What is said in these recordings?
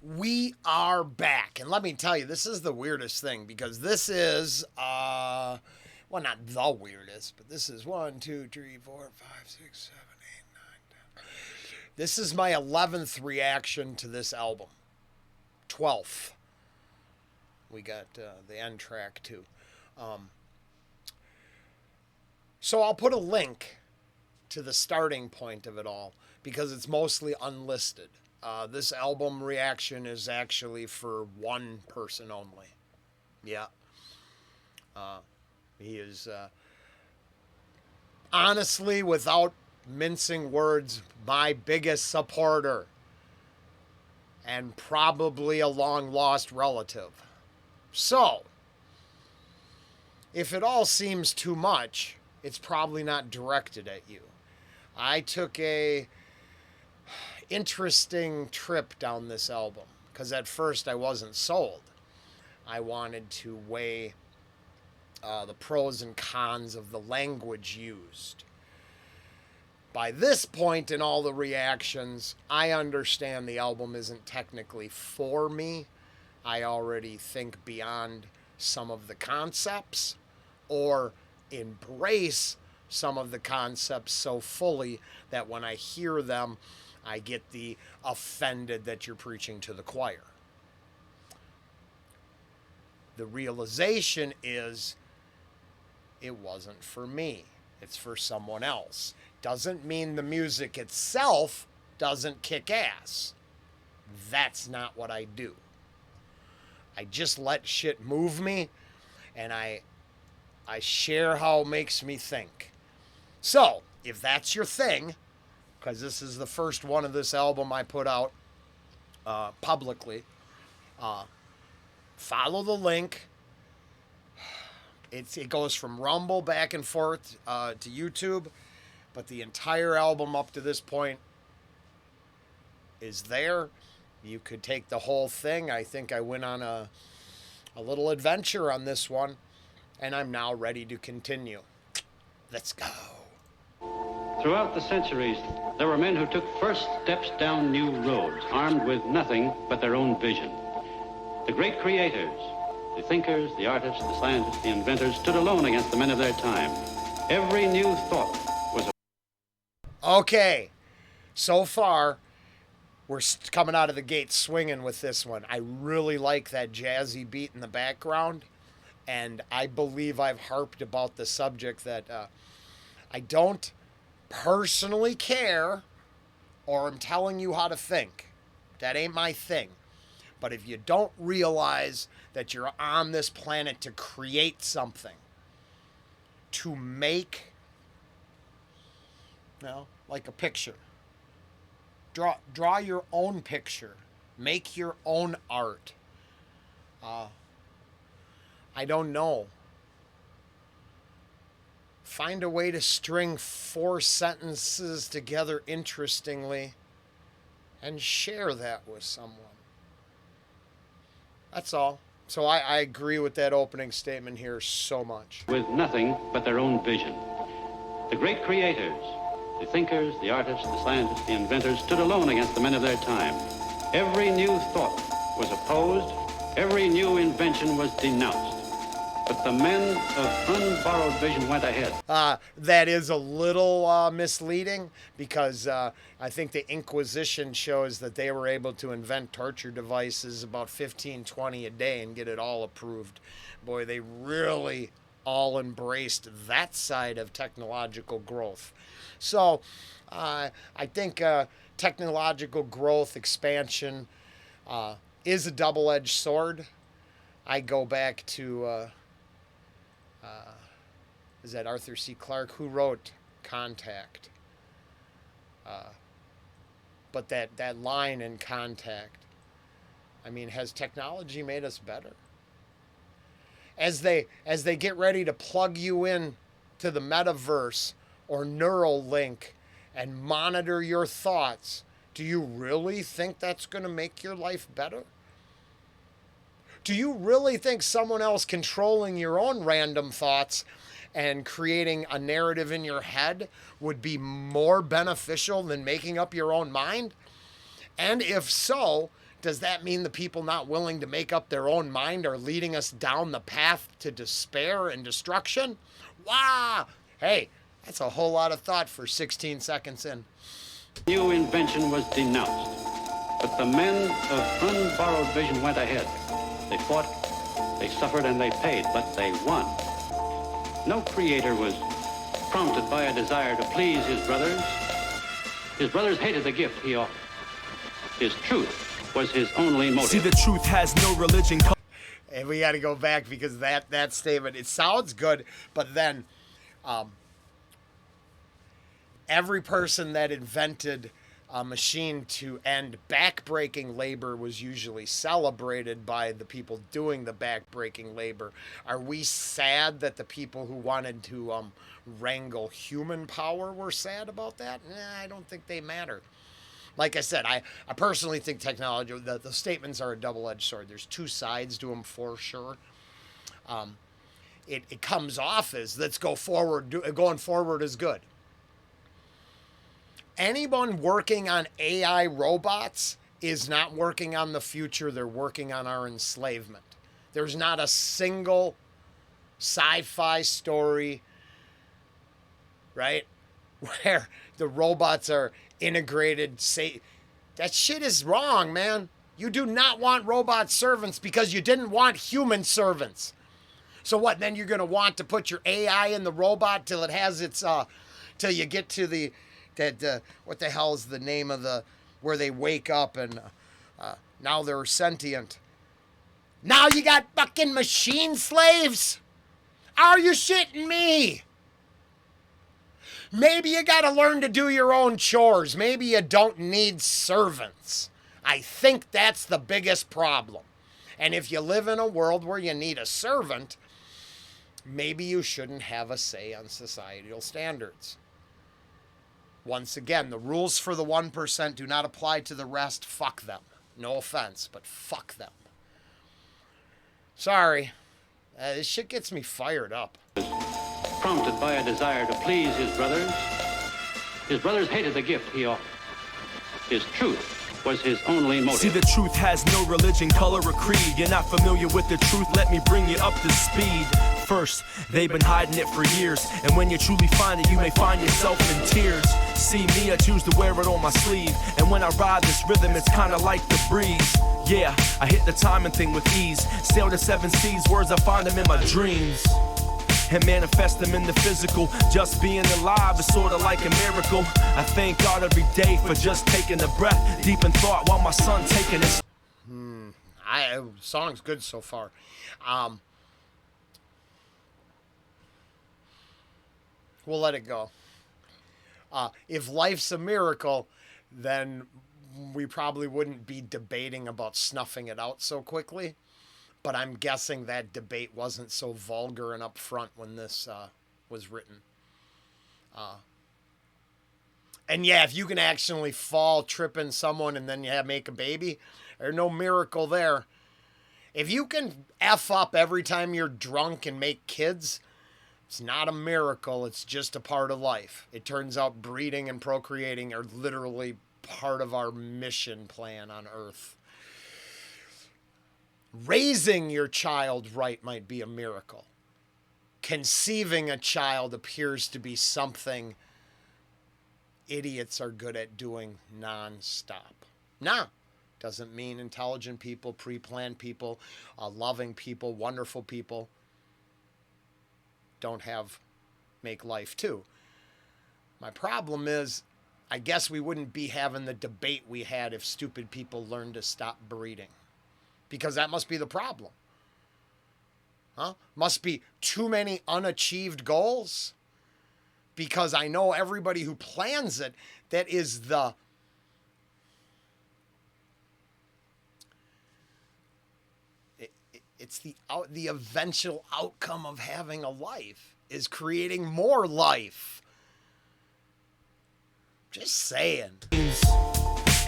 We are back. And let me tell you, this is the weirdest thing because this is, well, not the weirdest, but this is 1, 2, 3, 4, 5, 6, 7, 8, 9, 10. This is my 11th reaction to this album. 12th. We got the end track too. So I'll put a link to the starting point of it all because it's mostly unlisted. This album reaction is actually for one person only. Yeah. He is, honestly, without mincing words, my biggest supporter. And probably a long lost relative. So, if it all seems too much, it's probably not directed at you. I took a interesting trip down this album because at first I wasn't sold. I wanted to weigh the pros and cons of the language used. By this point in all the reactions, I understand the album isn't technically for me. I already think beyond some of the concepts or embrace some of the concepts so fully that when I hear them, I get the offended that you're preaching to the choir. The realization is it wasn't for me. It's for someone else. Doesn't mean the music itself doesn't kick ass. That's not what I do. I just let shit move me, and I share how it makes me think. So, if that's your thing, because this is the first one of this album I put out publicly, follow the link. It goes from Rumble back and forth to YouTube, but the entire album up to this point is there. You could take the whole thing. I think I went on a little adventure on this one, and I'm now ready to continue. Let's go. Throughout the centuries, there were men who took first steps down new roads, armed with nothing but their own vision. The great creators, the thinkers, the artists, the scientists, the inventors, stood alone against the men of their time. Every new thought was Okay, so far, we're coming out of the gate swinging with this one. I really like that jazzy beat in the background, and I believe I've harped about the subject that I don't personally care, or I'm telling you how to think. That ain't my thing. But if you don't realize that you're on this planet to create something, to make, like a picture. Draw your own picture. Make your own art. I don't know. Find a way to string 4 sentences together interestingly and share that with someone. That's all. So I agree with that opening statement here so much. with nothing but their own vision. The great creators, the thinkers, the artists, the scientists, the inventors, stood alone against the men of their time. Every new thought was opposed. Every new invention was denounced. But the men of unborrowed vision went ahead. That is a little misleading because I think the Inquisition shows that they were able to invent torture devices about 15, 20 a day and get it all approved. Boy, they really all embraced that side of technological growth. So I think technological growth, expansion is a double-edged sword. I go back to... is that Arthur C. Clarke who wrote Contact? But that line in Contact, I mean, has technology made us better? As they get ready to plug you in to the metaverse or Neuralink and monitor your thoughts, do you really think that's going to make your life better? Do you really think someone else controlling your own random thoughts and creating a narrative in your head would be more beneficial than making up your own mind? And if so, Does that mean the people not willing to make up their own mind are leading us down the path to despair and destruction? Wow! Hey, that's a whole lot of thought for 16 seconds in. New invention was denounced, but the men of unborrowed vision went ahead. They fought, they suffered, and they paid, but they won. No creator was prompted by a desire to please his brothers. His brothers hated the gift he offered. His truth was his only motive. See, the truth has no religion. And we got to go back because that statement, it sounds good, but then every person that invented a machine to end back-breaking labor was usually celebrated by the people doing the back-breaking labor. Are we sad that the people who wanted to wrangle human power were sad about that? Nah, I don't think they matter. Like I said, I personally think technology, the statements are a double-edged sword. There's two sides to them for sure. It comes off as, let's go forward, going forward is good. Anyone working on AI robots is not working on the future, they're working on our enslavement. There's not a single sci-fi story, right, where the robots are integrated. That shit is wrong, man. You do not want robot servants because you didn't want human servants. So what, then you're going to want to put your AI in the robot till it has its, till you get to the, what the hell is the name of the, where they wake up and now they're sentient. Now you got fucking machine slaves? Are you shitting me? Maybe you got to learn to do your own chores. Maybe you don't need servants. I think that's the biggest problem. And if you live in a world where you need a servant, maybe you shouldn't have a say on societal standards. Once again, the rules for the 1% do not apply to the rest. Fuck them. No offense, but fuck them. Sorry. This shit gets me fired up. Prompted by a desire to please his brothers hated the gift he offered. His truth was his only motive. See, the truth has no religion, color, or creed. You're not familiar with the truth, let me bring you up to speed. First, they've been hiding it for years, and when you truly find it, you may find yourself in tears. See me, I choose to wear it on my sleeve, and when I ride this rhythm, it's kinda like the breeze. Yeah, I hit the timing thing with ease. Sail the 7 seas, words I find them in my dreams and manifest them in the physical. Just being alive is sort of like a miracle. I thank God every day for just taking a breath, deep in thought while my son taking his... Song's good so far. We'll let it go. If life's a miracle, then we probably wouldn't be debating about snuffing it out so quickly. But I'm guessing that debate wasn't so vulgar and upfront when this was written. And yeah, if you can actually fall tripping someone and then you make a baby, there's no miracle there. If you can F up every time you're drunk and make kids, it's not a miracle. It's just a part of life. It turns out breeding and procreating are literally part of our mission plan on Earth. Raising your child right might be a miracle. Conceiving a child appears to be something idiots are good at doing non-stop. Now, doesn't mean intelligent people, pre-planned people, loving people, wonderful people don't make life too. My problem is, I guess we wouldn't be having the debate we had if stupid people learned to stop breeding. Because that must be the problem. Huh? Must be too many unachieved goals. Because I know everybody who plans it, that is it's the eventual outcome of having a life, is creating more life. Just saying.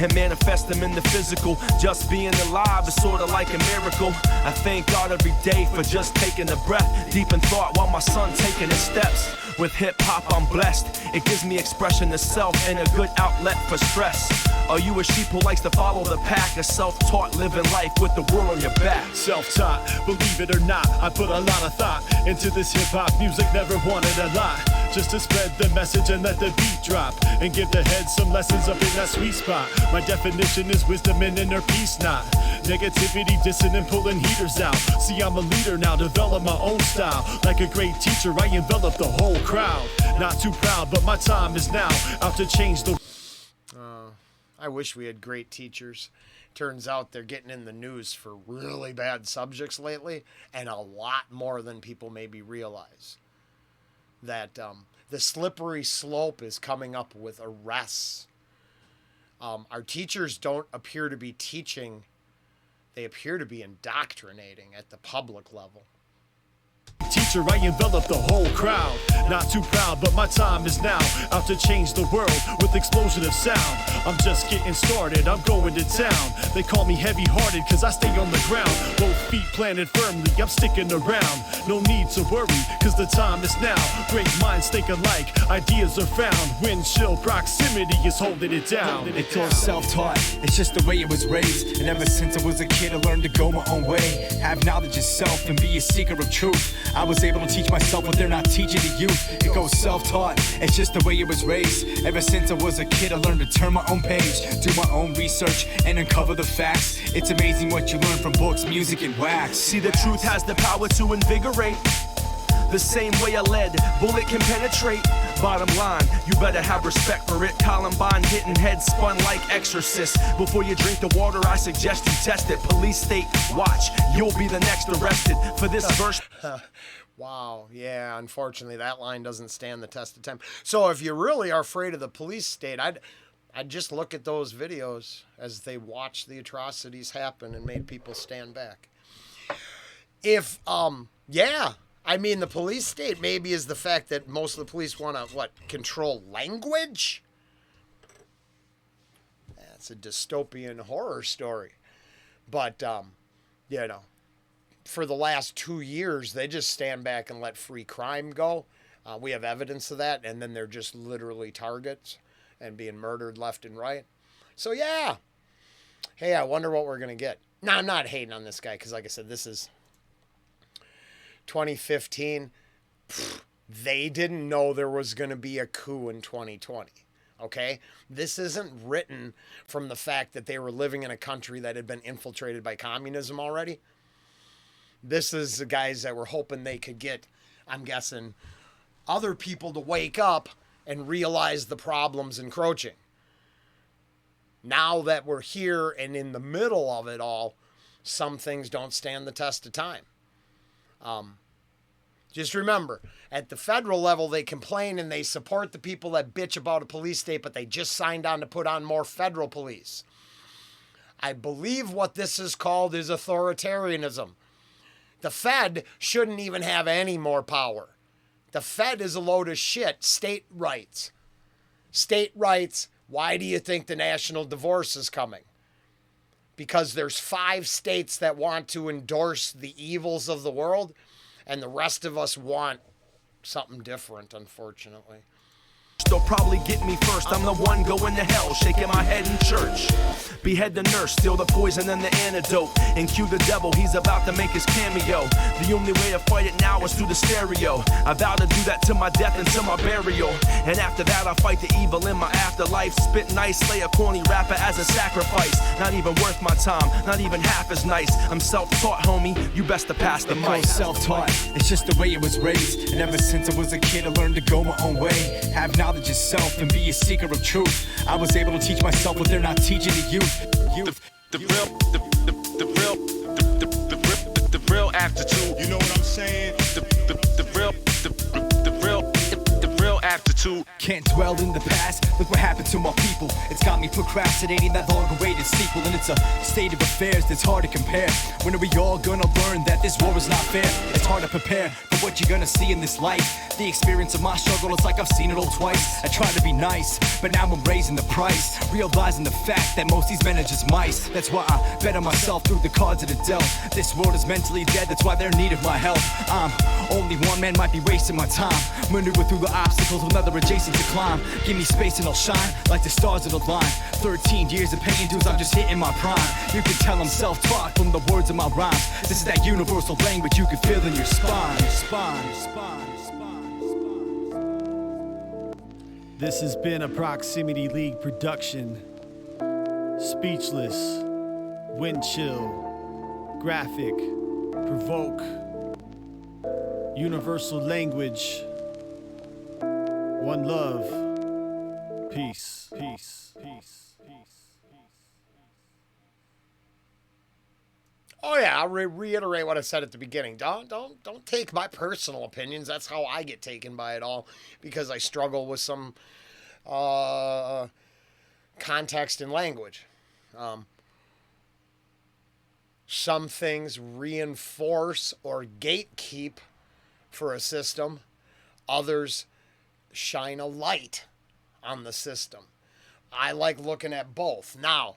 And manifest them in the physical. Just being alive is sort of like a miracle. I thank God every day for just taking a breath, deep in thought while my son taking his steps. With hip-hop I'm blessed. It gives me expression to self and a good outlet for stress. Are you a sheep who likes to follow the pack? A self-taught living life with the world on your back? Self-taught, believe it or not, I put a lot of thought into this hip-hop music, never wanted a lot. Just to spread the message and let the beat drop, and give the head some lessons up in that sweet spot. My definition is wisdom and inner peace, not negativity, dissing and pulling heaters out. See, I'm a leader now, develop my own style. Like a great teacher, I envelop the whole crowd. Not too proud, but my time is now, out to change the... I wish we had great teachers. Turns out they're getting in the news for really bad subjects lately, and a lot more than people maybe realize. That the slippery slope is coming up with arrests. Our teachers don't appear to be teaching. They appear to be indoctrinating at the public level. Teacher, I envelop the whole crowd. Not too proud, but my time is now, out to change the world with explosion of sound. I'm just getting started, I'm going to town. They call me heavy-hearted cause I stay on the ground. Both feet planted firmly, I'm sticking around. No need to worry, cause the time is now. Great minds think alike, ideas are found. Windchill proximity is holding it down. It's all self-taught, it's just the way it was raised. And ever since I was a kid I learned to go my own way. Have knowledge of self and be a seeker of truth. I was able to teach myself what they're not teaching the youth. It goes self-taught, it's just the way it was raised. Ever since I was a kid I learned to turn my own page, do my own research and uncover the facts. It's amazing what you learn from books, music, and wax. See, the truth has the power to invigorate. The same way a lead bullet can penetrate. Bottom line, you better have respect for it. Columbine hitting heads spun like exorcists. Before you drink the water, I suggest you test it. Police state, watch, you'll be the next arrested. For this verse... Wow, yeah, unfortunately that line doesn't stand the test of time. So if you really are afraid of the police state, I'd just look at those videos as they watched the atrocities happen and made people stand back. If, yeah, I mean, the police state maybe is the fact that most of the police want to, control language? That's a dystopian horror story. But, you know, for the last 2 years, they just stand back and let free crime go. We have evidence of that, and then they're just literally targets and being murdered left and right. So, yeah. Hey, I wonder what we're going to get. No, I'm not hating on this guy because, like I said, this is 2015. They didn't know there was going to be a coup in 2020. Okay? This isn't written from the fact that they were living in a country that had been infiltrated by communism already. This is the guys that were hoping they could get, I'm guessing, other people to wake up and realize the problems encroaching. Now that we're here and in the middle of it all, some things don't stand the test of time. Just remember, at the federal level, they complain and they support the people that bitch about a police state, but they just signed on to put on more federal police. I believe what this is called is authoritarianism. The Fed shouldn't even have any more power. The Fed is a load of shit. State rights. State rights. Why do you think the national divorce is coming? Because there's 5 states that want to endorse the evils of the world, and the rest of us want something different, unfortunately. They'll probably get me first. I'm the one going to hell, shaking my head in church. Behead the nurse, steal the poison and the antidote, and cue the devil, he's about to make his cameo. The only way to fight it now is through the stereo. I vow to do that to my death and to my burial. And after that I fight the evil in my afterlife. Spit nice, slay a corny rapper as a sacrifice. Not even worth my time, not even half as nice. I'm self-taught, homie, you best to pass the mic. Self-taught, it's just the way it was raised. And ever since I was a kid I learned to go my own way. Have knowledge of self and be a seeker of truth. I was able to teach myself what they're not teaching the youth. The real aptitude. You know what I'm saying? The real aptitude. Can't dwell in the past, look what happened to my people. It's got me procrastinating that long-awaited sequel. And it's a state of affairs that's hard to compare. When are we all gonna learn that this war is not fair? It's hard to prepare for what you're gonna see in this life. The experience of my struggle, it's like I've seen it all twice. I try to be nice, but now I'm raising the price, realizing the fact that most these men are just mice. That's why I bet on myself through the cards of the dealt. This world is mentally dead, that's why they're in need of my help. I'm only one man, might be wasting my time. Maneuver through the obstacles with another adjacent to climb. Give me space and I'll shine like the stars in a line. 13 years of paying dues, I'm just hitting my prime. You can tell I'm self-taught from the words of my rhymes. This is that universal language you can feel in your spine. This has been a Proximity League production. Speechless, Windchill, Graphic, Provoke, Universal Language, One Love, Peace, peace, peace, peace. Oh yeah, I'll reiterate what I said at the beginning. Don't take my personal opinions. That's how I get taken by it all, because I struggle with some context and language. Some things reinforce or gatekeep for a system. Others shine a light on the system. I like looking at both. Now,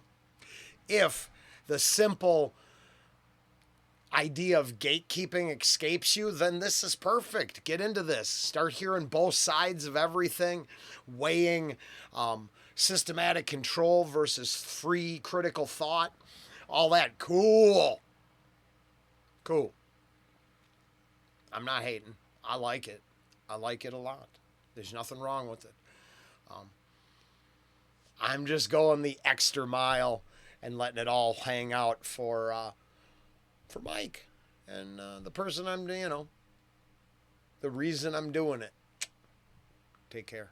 if the simple idea of gatekeeping escapes you, then this is perfect. Get into this. Start hearing both sides of everything, weighing systematic control versus free critical thought. All that. Cool. I'm not hating. I like it. I like it a lot. There's nothing wrong with it. I'm just going the extra mile and letting it all hang out for Mike and the person the reason I'm doing it. Take care.